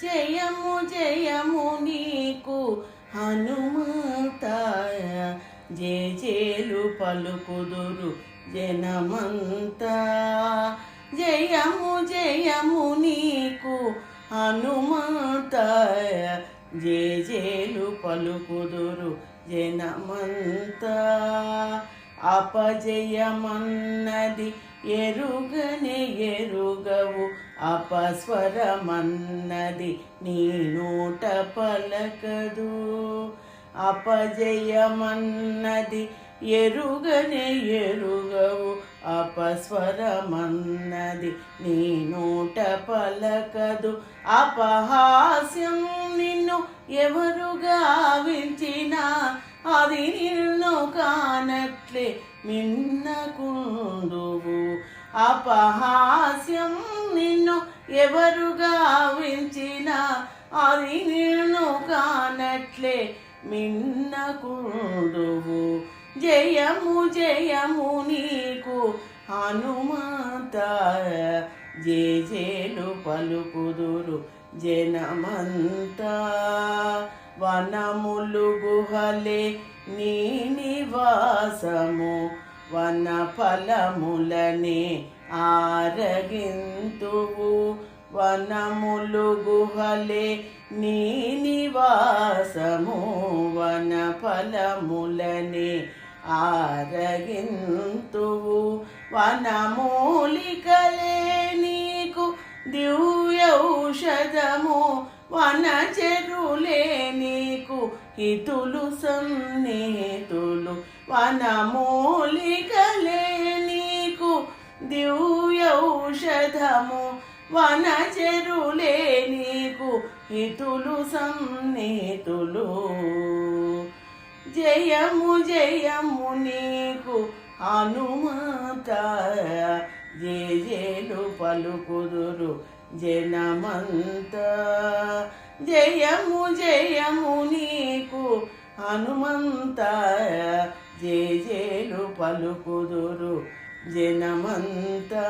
జయము జయము నీకు హనుమంత జేజేలు పలుకుదురు జనమంతా జయము జయము నీకు హనుమంత జేజేలు పలుకుదురు జనమంతా అపజయమన్నది ఎరుగనే ఎరుగవు అపస్వరమన్నది నీ నోట పలకదు అపజయమన్నది ఎరుగనే ఎరుగవు అపస్వరమన్నది నీ నోట పలకదు అపహాస్యం నిన్ను ఎవరు గావించినా అది నిన్ను కానట్లే మిన్నకుందువు అపహాస్యం నిన్ను ఎవరు గావించినా అది నిన్ను కానట్లే మిన్నకుందువు జయము జయము నీకు హనుమంత జేజేలు పలుకుదురు జనమంతా వనములు గుహలే నీ నివాసము వన ఫలములనే ఆరగింతువు వనములు గుహలే నీ నివాసము వన ఫలములనే ఆరగింతువు వనమూలికలే నీకు దివ్యౌషధము వనచెరులే నీకు హితులు సన్నిహితులు వనమూలికలే నీకు దివ్యౌషధము వనచెరులే నీకు హితులు సన్నిహితులు జయము జయము నీకు హనుమంత జేజేలు పలుకుదురు జనమంతా జయము జయము నీకు హనుమంత జేజేలు పలుకుదురు జనమంతా